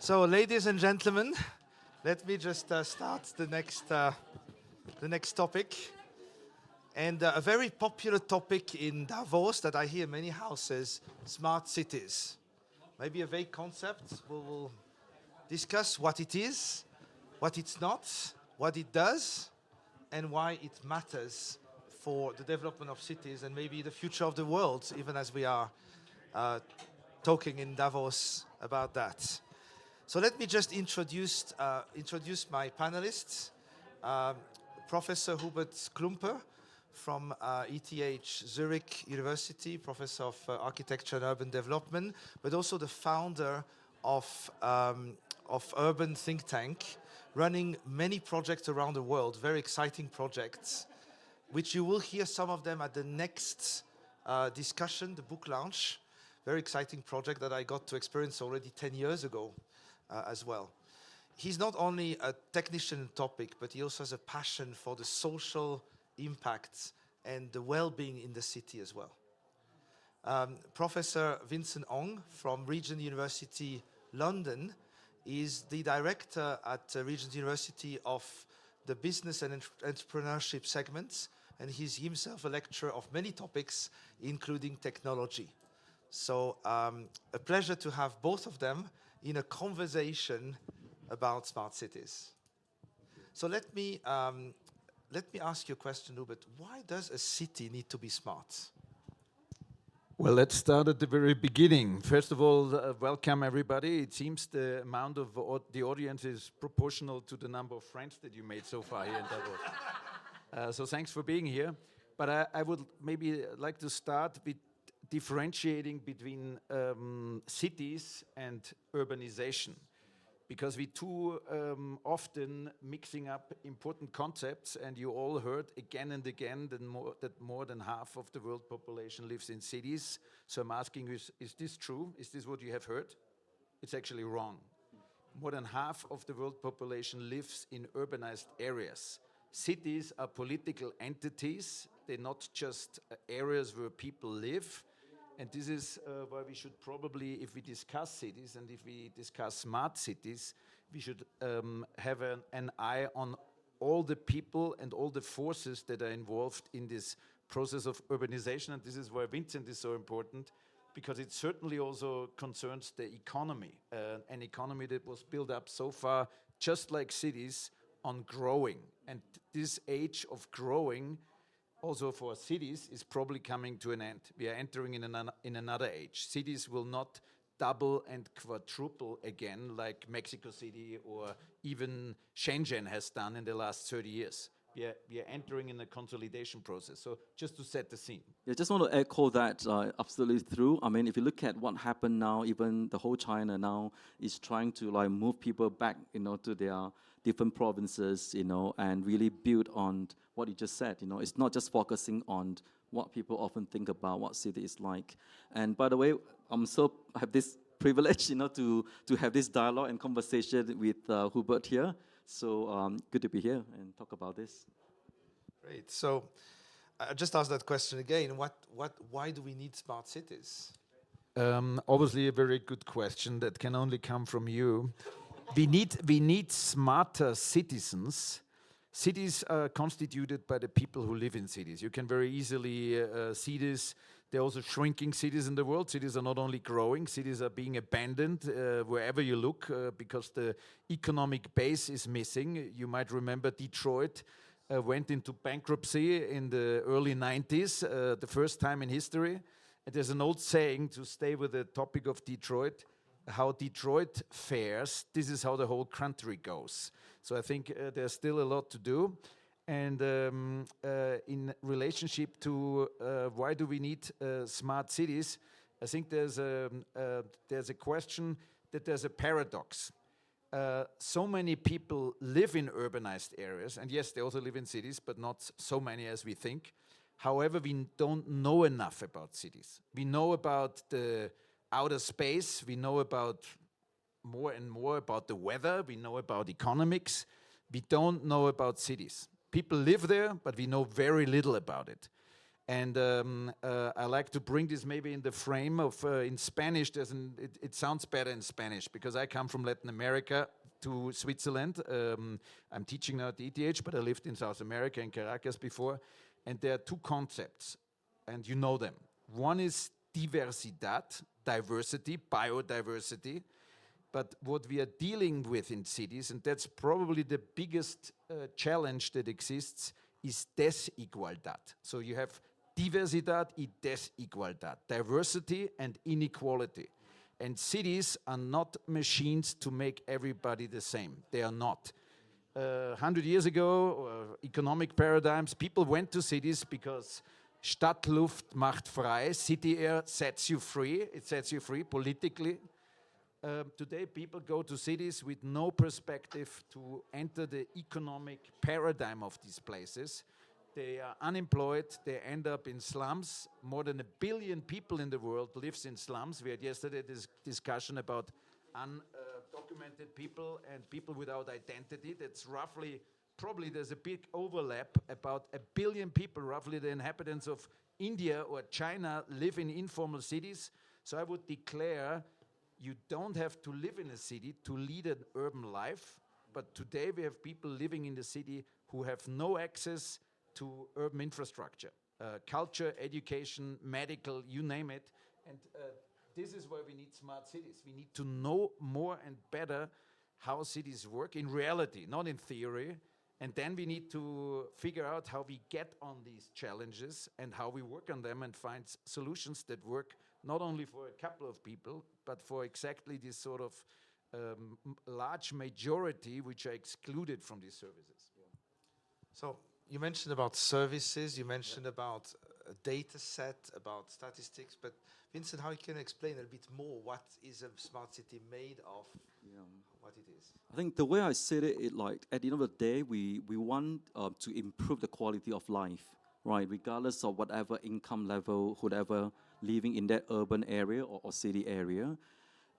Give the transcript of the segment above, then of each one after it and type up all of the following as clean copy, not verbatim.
So, ladies and gentlemen, let me just start the next topic. And a very popular topic in Davos that I hear in many houses, smart cities. Maybe a vague concept. We'll discuss what it is, what it's not, what it does, and why it matters for the development of cities and maybe the future of the world, even as we are talking in Davos about that. So let me just introduce my panelists. Um, Professor Hubert Klumper from ETH Zurich University, Professor of Architecture and Urban Development, but also the founder of Urban Think Tank, running many projects around the world, very exciting projects, which you will hear some of them at the next discussion, the book launch. Very exciting project that I got to experience already 10 years ago as well. He's not only a technician topic, but he also has a passion for the social impacts and the well-being in the city as well. Professor Vincent Ong from Regent University London is the director at Regent University of the Business and Entrepreneurship segments, and he's himself a lecturer of many topics, including technology. So a pleasure to have both of them in a conversation about smart cities. So let me ask you a question, Hubert. Why does a city need to be smart? Well, let's start at the very beginning. First of all, welcome everybody. It seems the amount of the audience is proportional to the number of friends that you made so far here in Davos. So thanks for being here. But I would maybe like to start with differentiating between cities and urbanization, because we too often mixing up important concepts, and you all heard again and again that more than half of the world population lives in cities. So I'm asking you, is this true? Is this what you have heard? It's actually wrong. More than half of the world population lives in urbanized areas. Cities are political entities. They're not just areas where people live. And this is why we should probably, if we discuss cities and if we discuss smart cities, we should have an eye on all the people and all the forces that are involved in this process of urbanization. And this is why Vincent is so important, because it certainly also concerns the economy, an economy that was built up so far, just like cities, on growing. And this age of growing also for cities is probably coming to an end. We are entering in another age. Cities will not double and quadruple again like Mexico City or even Shenzhen has done in the last 30 years. We are entering in a consolidation process. So just to set the scene. Yeah, just want to echo that absolutely true. I mean, if you look at what happened now, even the whole China now is trying to move people back, to their different provinces, and really build on what you just said. It's not just focusing on what people often think about what city is like. And by the way, I have this privilege, to have this dialogue and conversation with Hubert here. So good to be here and talk about this. Great. So I just asked that question again. Why do we need smart cities? Obviously a very good question that can only come from you. We need smarter citizens. Cities are constituted by the people who live in cities. You can very easily see this. There are also shrinking cities in the world. Cities are not only growing, cities are being abandoned wherever you look because the economic base is missing. You might remember Detroit went into bankruptcy in the early 90s, the first time in history. And there's an old saying, to stay with the topic of Detroit, how Detroit fares, this is how the whole country goes. So I think there's still a lot to do. And in relationship to why do we need smart cities, I think there's a question that there's a paradox. So many people live in urbanized areas, and yes, they also live in cities, but not so many as we think. However, we don't know enough about cities. We know about the outer space, we know about more and more about the weather, we know about economics, we don't know about cities. People live there, but we know very little about it. And I like to bring this maybe in the frame of, in Spanish, it sounds better in Spanish because I come from Latin America to Switzerland. I'm teaching now at the ETH, but I lived in South America, in Caracas before. And there are two concepts, and you know them. One is diversidad, diversity, biodiversity. But what we are dealing with in cities, and that's probably the biggest challenge that exists, is desigualdad. So you have diversidad y desigualdad, diversity and inequality. And cities are not machines to make everybody the same. They are not. 100 years ago, economic paradigms, people went to cities because Stadtluft macht frei, city air sets you free, it sets you free politically. Today, people go to cities with no perspective to enter the economic paradigm of these places. They are unemployed, they end up in slums. More than 1 billion people in the world lives in slums. We had yesterday this discussion about undocumented people and people without identity. That's roughly, probably there's a big overlap. About 1 billion people, roughly the inhabitants of India or China, live in informal cities. So I would declare you don't have to live in a city to lead an urban life, but today we have people living in the city who have no access to urban infrastructure, culture, education, medical, you name it. And this is why we need smart cities. We need to know more and better how cities work in reality, not in theory. And then we need to figure out how we get on these challenges and how we work on them and find solutions that work not only for a couple of people, but for exactly this sort of large majority which are excluded from these services. So you mentioned about services, you mentioned about a data set, about statistics, but Vincent, how you can explain a bit more what is a smart city made of, what it is? I think the way I said it like at the end of the day, we want to improve the quality of life, right? Regardless of whatever income level, whoever living in that urban area or city area.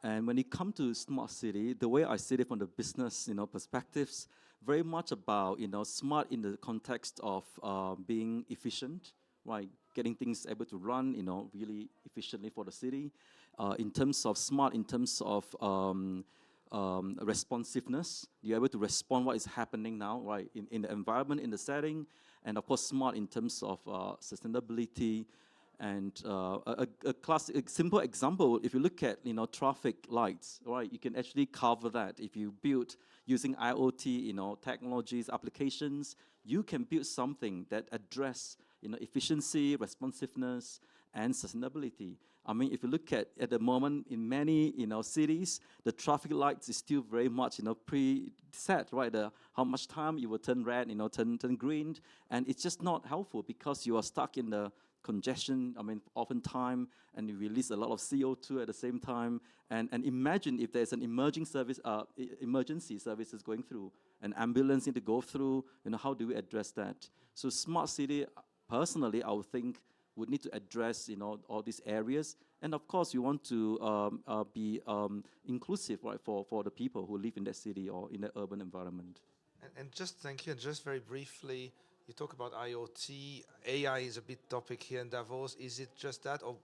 And when it comes to smart city, the way I see it from the business, perspectives, very much about, smart in the context of being efficient, right? Getting things able to run, really efficiently for the city. In terms of smart, in terms of responsiveness, you're able to respond what is happening now, right? In the environment, in the setting, and of course smart in terms of sustainability. And a classic, simple example, if you look at traffic lights, right, you can actually cover that. If you build using IoT, technologies, applications, you can build something that address efficiency, responsiveness, and sustainability. I mean, if you look at the moment in many cities, the traffic lights is still very much pre-set, right? How much time you will turn red, turn green, and it's just not helpful because you are stuck in the congestion, often time, and you release a lot of CO2 at the same time. And imagine if there's an emergency services going through, an ambulance need to go through, how do we address that? So smart city, personally, I would think would need to address, all these areas. And of course, you want to be inclusive, right, for the people who live in that city or in the urban environment. And just thank you, and just very briefly, you talk about IoT, AI is a big topic here in Davos. Is it just that, or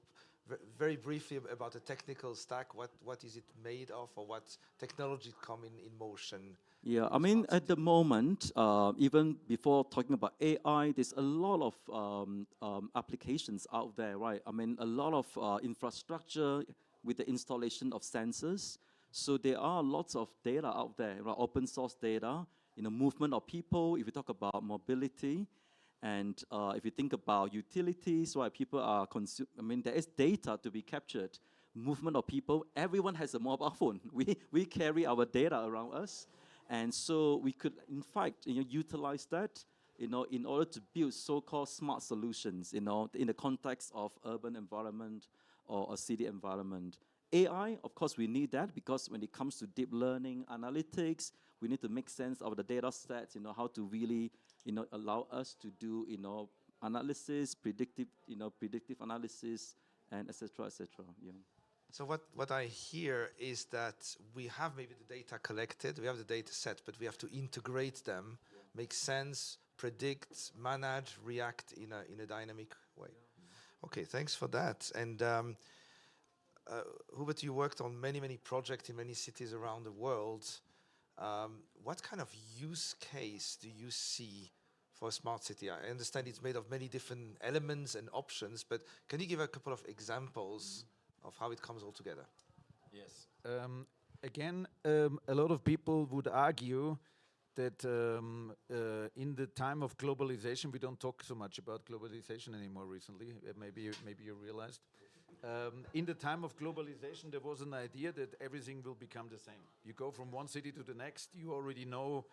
very briefly about the technical stack, what is it made of, or what technology come in motion? Yeah, I mean, at the moment, even before talking about AI, there's a lot of applications out there, right? I mean, a lot of infrastructure with the installation of sensors. So there are lots of data out there, right? Open source data, movement of people, if you talk about mobility, and if you think about utilities, right, people are there is data to be captured. Movement of people, everyone has a mobile phone. We carry our data around us. And so we could, in fact, utilize that, in order to build so-called smart solutions, in the context of urban environment or a city environment. AI, of course, we need that because when it comes to deep learning analytics, we need to make sense of the data sets, how to really, allow us to do, analysis, predictive analysis, and et cetera, et cetera. Yeah. So what I hear is that we have maybe the data collected, we have the data set, but we have to integrate them, make sense, predict, manage, react in a dynamic way. way. Okay, thanks for that. And Hubert, you worked on many projects in many cities around the world. What kind of use case do you see for a smart city? I understand it's made of many different elements and options, but can you give a couple of examples of how it comes all together? Yes. Again, a lot of people would argue that in the time of globalization, we don't talk so much about globalization anymore recently. Maybe you realized. In the time of globalization, there was an idea that everything will become the same. You go from one city to the next, you already know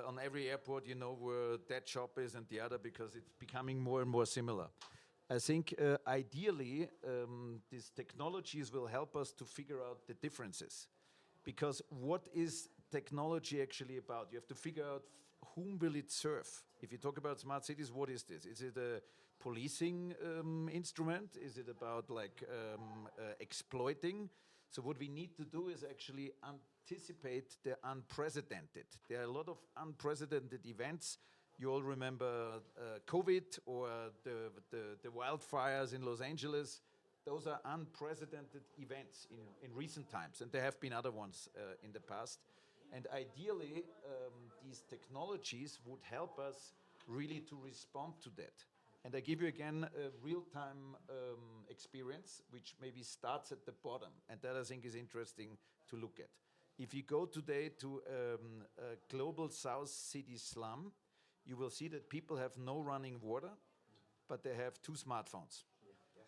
on every airport, you know where that shop is and the other, because it's becoming more and more similar. I think ideally, these technologies will help us to figure out the differences. Because what is technology actually about? You have to figure out whom will it serve. If you talk about smart cities, what is this? Is it a policing instrument? Is it about exploiting? So what we need to do is actually anticipate the unprecedented. There are a lot of unprecedented events. You all remember COVID or the wildfires in Los Angeles. Those are unprecedented events in recent times, and there have been other ones in the past. And ideally, these technologies would help us really to respond to that. And I give you again a real-time experience, which maybe starts at the bottom, and that I think is interesting to look at. If you go today to a global South city slum, you will see that people have no running water, but they have 2 smartphones.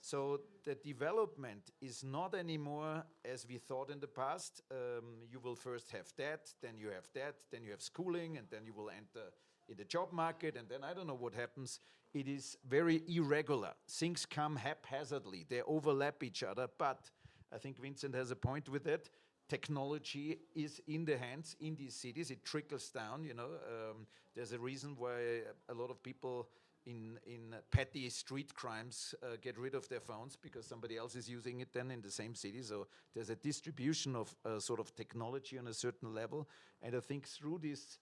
So the development is not anymore as we thought in the past. You will first have that, then you have that, then you have schooling, and then you will enter in the job market, and then I don't know what happens. It is very irregular. Things come haphazardly. They overlap each other, but I think Vincent has a point with that. Technology is in the hands in these cities. It trickles down, you know. There's a reason why a lot of people in petty street crimes get rid of their phones, because somebody else is using it then in the same city. So there's a distribution of sort of technology on a certain level. And I think through these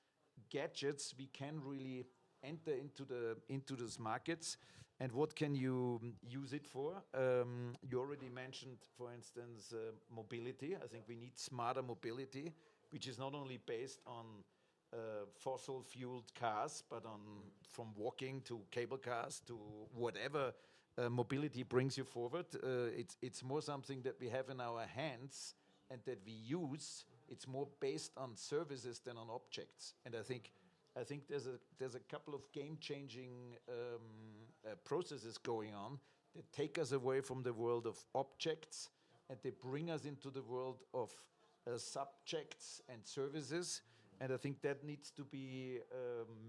gadgets, we can really enter into those markets. And what can you use it for? You already mentioned, for instance, mobility. I think we need smarter mobility, which is not only based on fossil-fueled cars, but from walking to cable cars to whatever mobility brings you forward. It's more something that we have in our hands and that we use. It's more based on services than on objects. And I think there's a couple of game-changing processes going on that take us away from the world of objects, and they bring us into the world of subjects and services. And I think that needs to be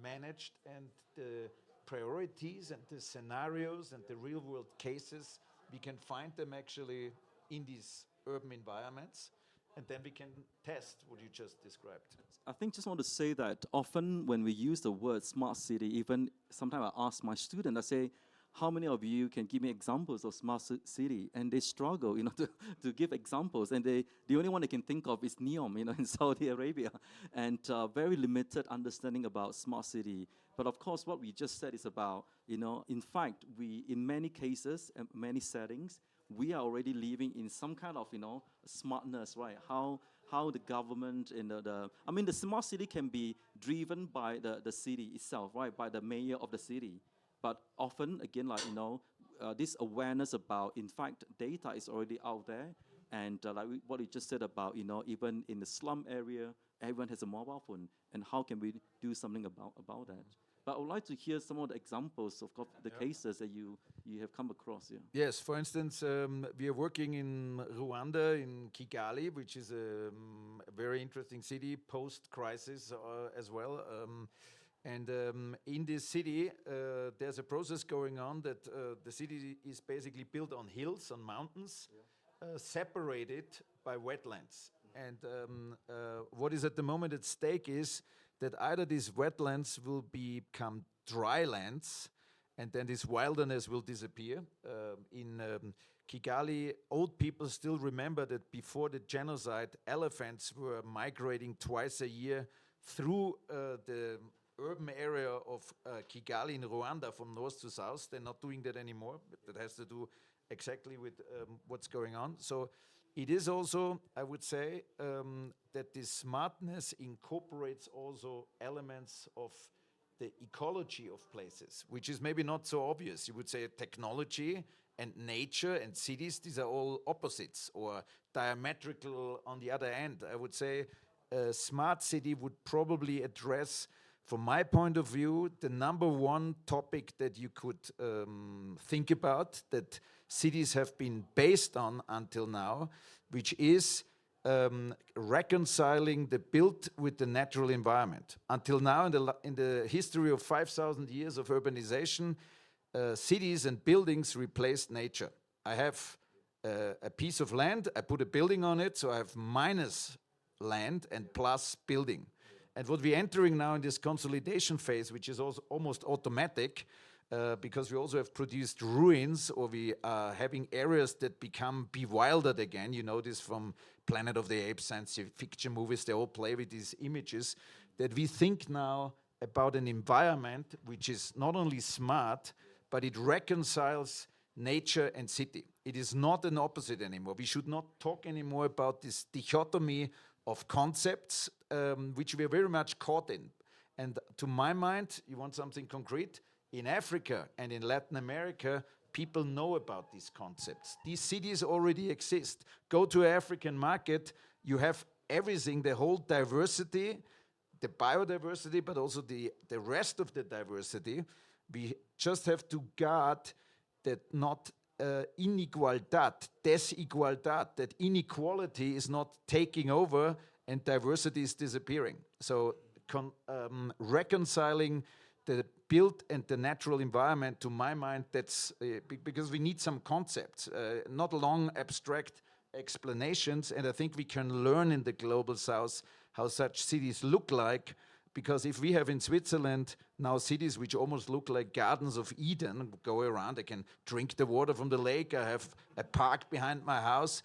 managed, and the priorities and the scenarios and the real-world cases, we can find them actually in these urban environments, and then we can test what you just described. I think just want to say that often when we use the word smart city, even sometimes I ask my student, I say, how many of you can give me examples of smart city? And they struggle, to give examples. And the only one they can think of is NEOM, in Saudi Arabia. And very limited understanding about smart city. But of course, what we just said is about, in fact, in many cases and many settings, we are already living in some kind of, smartness, right? How the government and the smart city can be driven by the city itself, right? By the mayor of the city. But often, again, this awareness about, in fact, data is already out there. And like what you just said about, even in the slum area, everyone has a mobile phone. And how can we do something about that? But I would like to hear some of the examples of the cases that you have come across. Yeah. Yes, for instance, we are working in Rwanda, in Kigali, which is a very interesting city, post-crisis as well. And in this city, there's a process going on that the city is basically built on hills, on mountains, separated by wetlands. And what is at the moment at stake is that either these wetlands will become dry lands, and then this wilderness will disappear. In Kigali, old people still remember that before the genocide, elephants were migrating twice a year through the urban area of Kigali in Rwanda from north to south. They're not doing that anymore, but that has to do exactly with what's going on. So it is also, I would say, that this smartness incorporates also elements of the ecology of places, which is maybe not so obvious. You would say technology and nature and cities, these are all opposites or diametrical on the other end. I would say a smart city would probably address, from my point of view, the number one topic that you could think about, that cities have been based on until now, which is reconciling the built with the natural environment. Until now, in the history of 5,000 years of urbanization, cities and buildings replaced nature. I have a piece of land, I put a building on it, so I have minus land and plus building. And what we're entering now in this consolidation phase, which is also almost automatic, because we also have produced ruins, or we are having areas that become bewildered again. You know this from Planet of the Apes, science fiction movies, they all play with these images, that we think now about an environment which is not only smart, but it reconciles nature and city. It is not an opposite anymore. We should not talk anymore about this dichotomy of concepts, which we are very much caught in. And to my mind, you want something concrete? In Africa and in Latin America, people know about these concepts. These cities already exist. Go to an African market, you have everything, the whole diversity, the biodiversity, but also the rest of the diversity. We just have to guard that not inigualdad, desigualdad, that inequality is not taking over and diversity is disappearing. So reconciling the built and the natural environment, to my mind, that's because we need some concepts, not long abstract explanations. And I think we can learn in the global south how such cities look like, because if we have in Switzerland now cities which almost look like gardens of Eden, go around, I can drink the water from the lake, I have a park behind my house.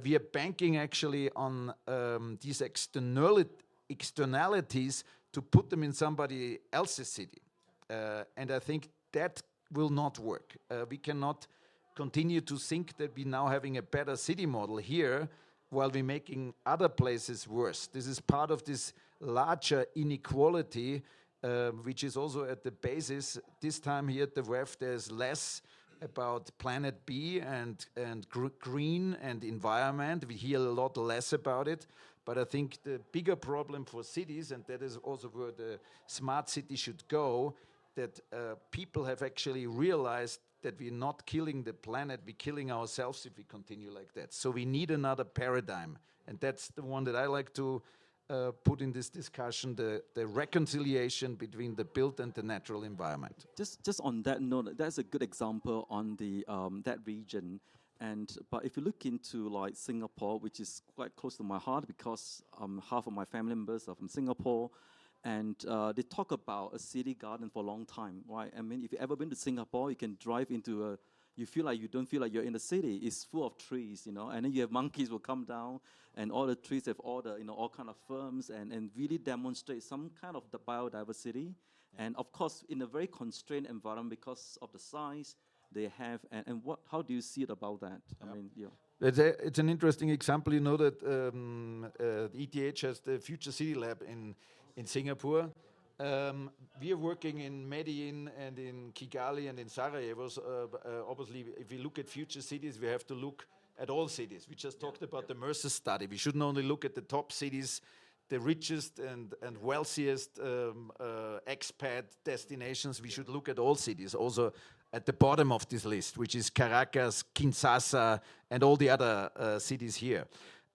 We are banking actually on these externalities to put them in somebody else's city. And I think that will not work. We cannot continue to think that we're now having a better city model here while we're making other places worse. This is part of this larger inequality, which is also at the basis. This time here at the WEF, there's less about planet B and green and environment. We hear a lot less about it. But I think the bigger problem for cities, and that is also where the smart city should go, that people have actually realized that we're not killing the planet, we're killing ourselves if we continue like that. So we need another paradigm. And that's the one that I like to put in this discussion, the reconciliation between the built and the natural environment. Just on that note, that's a good example on the that region. But if you look into like Singapore, which is quite close to my heart because half of my family members are from Singapore, and they talk about a city garden for a long time, right? I mean, if you've ever been to Singapore, you can drive into you don't feel like you're in the city. It's full of trees, you know, and then you have monkeys will come down, and all the trees have all the, all kind of firms, and really demonstrate some kind of the biodiversity. And of course, in a very constrained environment because of the size they have, and how do you see it about that? I mean, yeah. It's an interesting example. You know that the ETH has the Future City Lab in Singapore. We are working in Medellin and in Kigali and in Sarajevo. Obviously, if we look at future cities, we have to look at all cities. We just talked about the Mercer study. We shouldn't only look at the top cities, the richest and wealthiest expat destinations. We should look at all cities, also at the bottom of this list, which is Caracas, Kinshasa, and all the other cities here.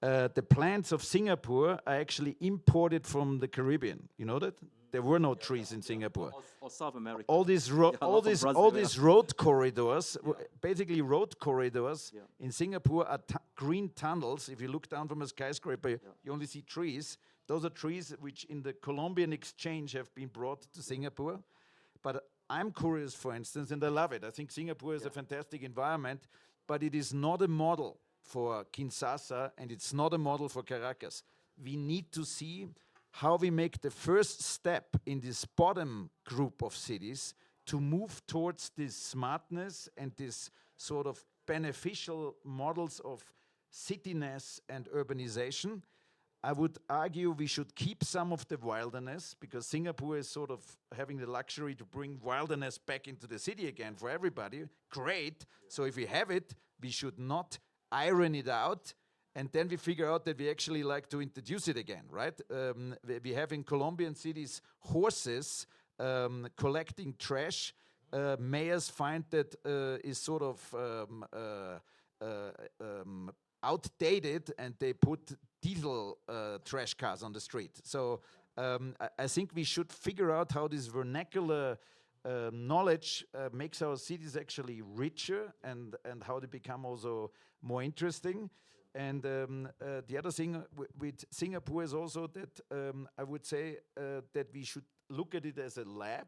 The plants of Singapore are actually imported from the Caribbean. You know that? There were no trees in Singapore. Or South America. All these road corridors, basically road corridors in Singapore are green tunnels. If you look down from a skyscraper, you only see trees. Those are trees which in the Colombian exchange have been brought to Singapore. But I'm curious, for instance, and I love it. I think Singapore is a fantastic environment, but it is not a model for Kinshasa, and it's not a model for Caracas. We need to see how we make the first step in this bottom group of cities to move towards this smartness and this sort of beneficial models of cityness and urbanization. I would argue we should keep some of the wilderness, because Singapore is sort of having the luxury to bring wilderness back into the city again for everybody. Great. So if we have it, we should not iron it out. And then we figure out that we actually like to introduce it again, right? We have in Colombian cities horses collecting trash. Mayors find that is sort of outdated, and they put diesel trash cars on the street. So I think we should figure out how this vernacular knowledge makes our cities actually richer, and how they become also more interesting. And the other thing with Singapore is also that I would say that we should look at it as a lab,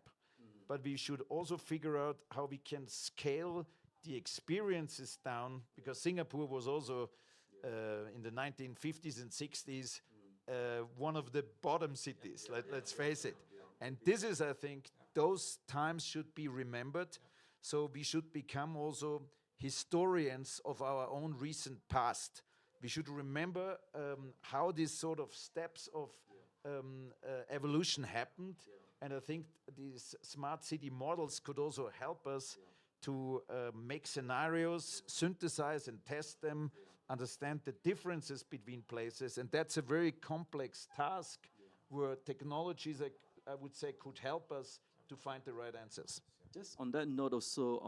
but we should also figure out how we can scale the experiences down, because Singapore was also in the 1950s and 60s one of the bottom cities, let's face it. And this is, I think, those times should be remembered. So we should become also historians of our own recent past. We should remember how these sort of steps of evolution happened. And I think these smart city models could also help us to make scenarios, synthesize and test them, understand the differences between places. And that's a very complex task where technologies, I would say, could help us to find the right answers. Just on that note also,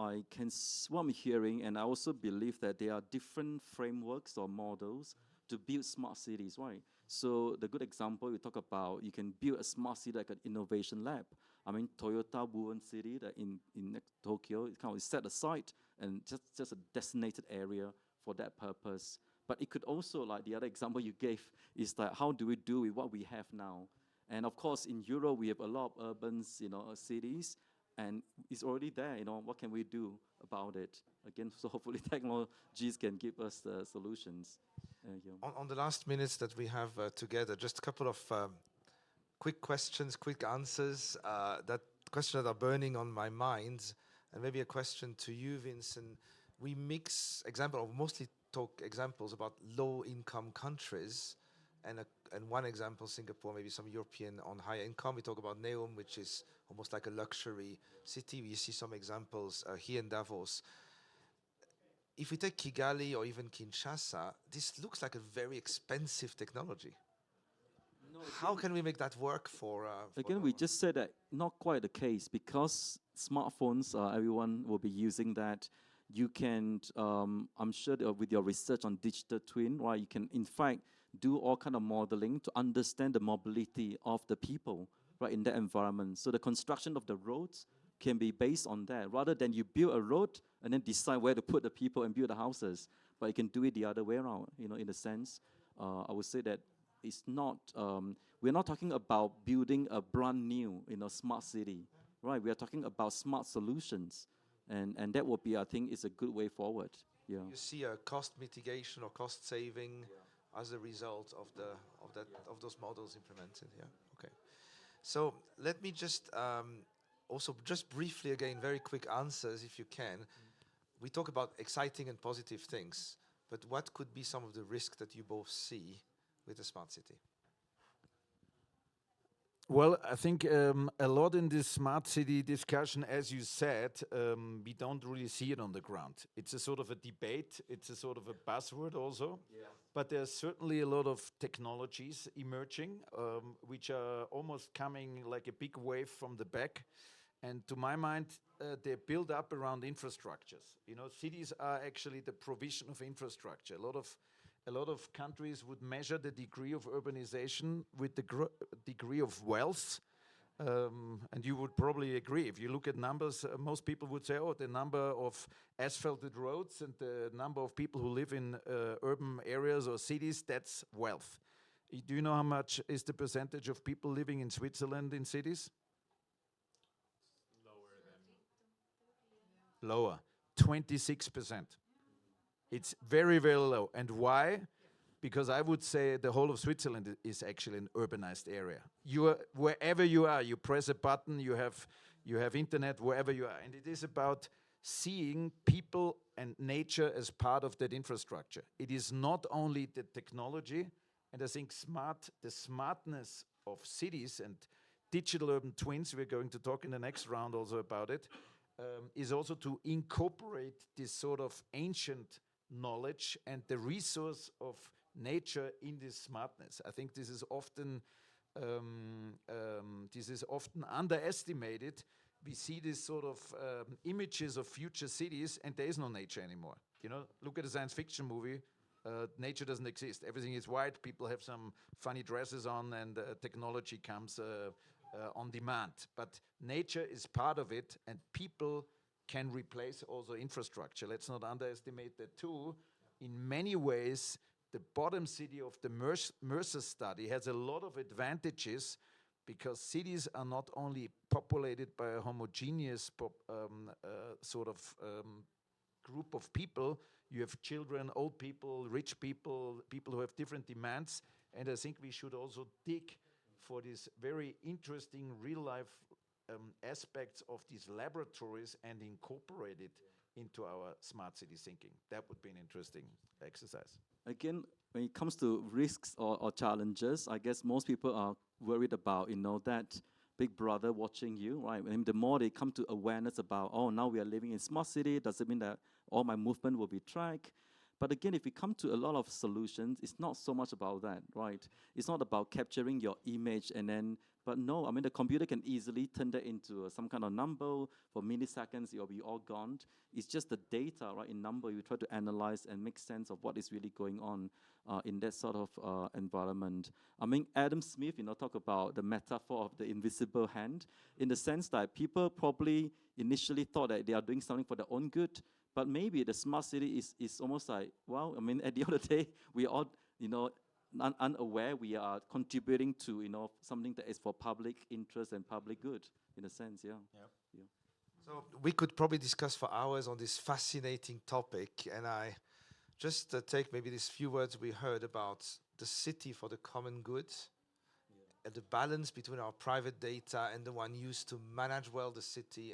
what I'm hearing, and I also believe that there are different frameworks or models to build smart cities, right? So the good example you talk about, you can build a smart city like an innovation lab. I mean, Toyota Wuhan City that in Tokyo, it kind of set aside and just a designated area for that purpose. But it could also, like the other example you gave, is that how do we do with what we have now? And of course, in Europe, we have a lot of urban, cities, and it's already there. What can we do about it? Again, so hopefully technologies can give us the solutions. On the last minutes that we have together, just a couple of quick questions, quick answers. That questions that are burning on my mind, and maybe a question to you, Vincent. We mix mostly talk examples about low-income countries, and one example, Singapore, maybe some European on higher income. We talk about Neom, which is almost like a luxury city. We see some examples here in Davos. If we take Kigali or even Kinshasa, this looks like a very expensive technology. How can we make that work for again, we just said that not quite the case, because smartphones, everyone will be using that. You can, I'm sure with your research on digital twin, right, you can in fact do all kind of modeling to understand the mobility of the people, right, in that environment. So the construction of the roads can be based on that, rather than you build a road and then decide where to put the people and build the houses. But you can do it the other way around, in a sense. I would say that it's not, we're not talking about building a brand new, smart city, right? We are talking about smart solutions. And that would be, I think, is a good way forward. Yeah. You see a cost mitigation or cost saving as a result of those models implemented. Yeah. Okay. So let me just also just briefly again, very quick answers if you can. We talk about exciting and positive things, but what could be some of the risks that you both see with a smart city? Well, I think a lot in this smart city discussion, as you said, we don't really see it on the ground. It's a sort of a debate. It's a sort of a buzzword also. Yeah. But there's certainly a lot of technologies emerging, which are almost coming like a big wave from the back. And to my mind, they build up around infrastructures. Cities are actually the provision of infrastructure. A lot of countries would measure the degree of urbanization with the degree of wealth. And you would probably agree. If you look at numbers, most people would say, the number of asphalted roads and the number of people who live in urban areas or cities, that's wealth. Do you know how much is the percentage of people living in Switzerland in cities? Lower, 26%. It's very, very low. And why? because I would say the whole of Switzerland is actually an urbanized area. You are, wherever you are, you press a button, you have internet wherever you are, and it is about seeing people and nature as part of that infrastructure. It is not only the technology, and I think the smartness of cities and digital urban twins, we're going to talk in the next round also about it, is also to incorporate this sort of ancient knowledge and the resource of nature in this smartness. I think this is often underestimated. We see this sort of images of future cities, and there is no nature anymore. You know, look at a science fiction movie. Nature doesn't exist. Everything is white. People have some funny dresses on, and technology comes on demand. But nature is part of it, and people can replace also infrastructure. Let's not underestimate that too. In many ways, the bottom city of the Mercer study has a lot of advantages, because cities are not only populated by a homogeneous group of people. You have children, old people, rich people, people who have different demands. And I think we should also dig for these very interesting real-life aspects of these laboratories and incorporate it into our smart city thinking. That would be an interesting exercise. Again, when it comes to risks or challenges, I guess most people are worried about, that big brother watching you, right? And the more they come to awareness about, oh, now we are living in smart city, does it mean that all my movement will be tracked? But again, if we come to a lot of solutions, it's not so much about that, right? It's not about capturing your image but no, I mean, the computer can easily turn that into some kind of number. For milliseconds, it will be all gone. It's just the data, right, in number. You try to analyze and make sense of what is really going on in that sort of environment. I mean, Adam Smith, talk about the metaphor of the invisible hand, in the sense that people probably initially thought that they are doing something for their own good, but maybe the smart city is almost like, well, I mean, at the end of the day, we all, unaware we are contributing to, something that is for public interest and public good, in a sense, yeah. Yep. Yeah. So we could probably discuss for hours on this fascinating topic, and I just take maybe these few words we heard about the city for the common good, and the balance between our private data and the one used to manage well the city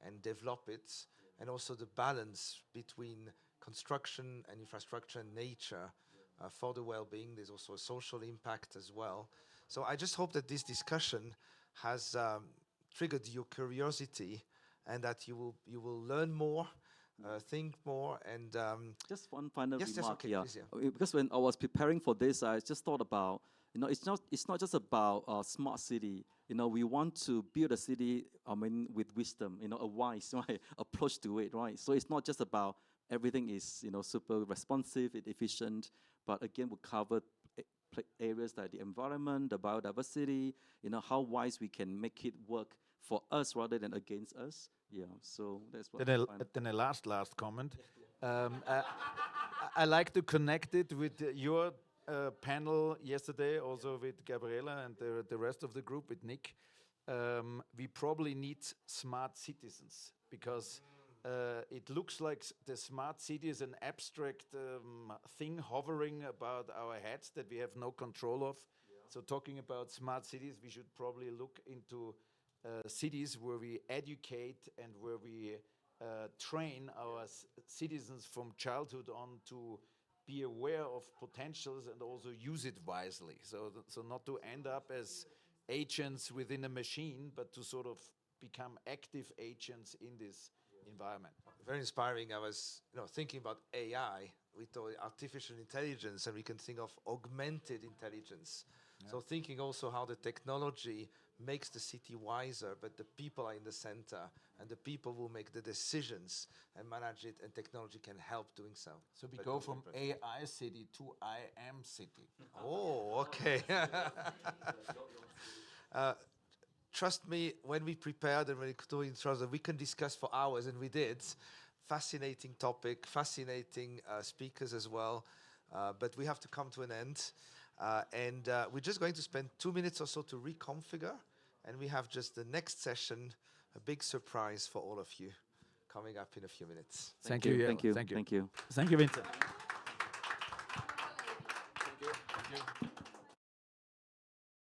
and develop it, and also the balance between construction and infrastructure and nature for the well-being. There's also a social impact as well. So I just hope that this discussion has triggered your curiosity, and that you will learn more, think more, and Just one final yes, remark okay, here. please, yeah. Because when I was preparing for this, I just thought about, it's not just about smart city. We want to build a city, I mean, with wisdom, a wise right, approach to it, right? So it's not just about everything is, super responsive and efficient, but again, we cover areas like the environment, the biodiversity, how wise we can make it work for us rather than against us. Yeah, so that's what Then a last comment. I like to connect it with your panel yesterday, also with Gabriela and the rest of the group, with Nick. We probably need smart citizens, because it looks like the smart city is an abstract thing hovering about our heads that we have no control of. Yeah. So talking about smart cities, we should probably look into cities where we educate and where we train our citizens from childhood on to be aware of potentials and also use it wisely. So not to end up as agents within a machine, but to sort of become active agents in this environment. Very inspiring. I was thinking about AI. We thought artificial intelligence, and we can think of augmented intelligence. Yeah. So thinking also how the technology makes the city wiser, but the people are in the center, and the people will make the decisions and manage it, and technology can help doing so. So we go from AI city to I am city. Oh, okay. Trust me, when we prepared and when we doing trust, we can discuss for hours, and we did. Fascinating topic, fascinating speakers as well, but we have to come to an end. And we're just going to spend 2 minutes or so to reconfigure, and we have just the next session, a big surprise for all of you, coming up in a few minutes. Thank you. Thank you. Thank you. Thank you, Vincent. Thank you.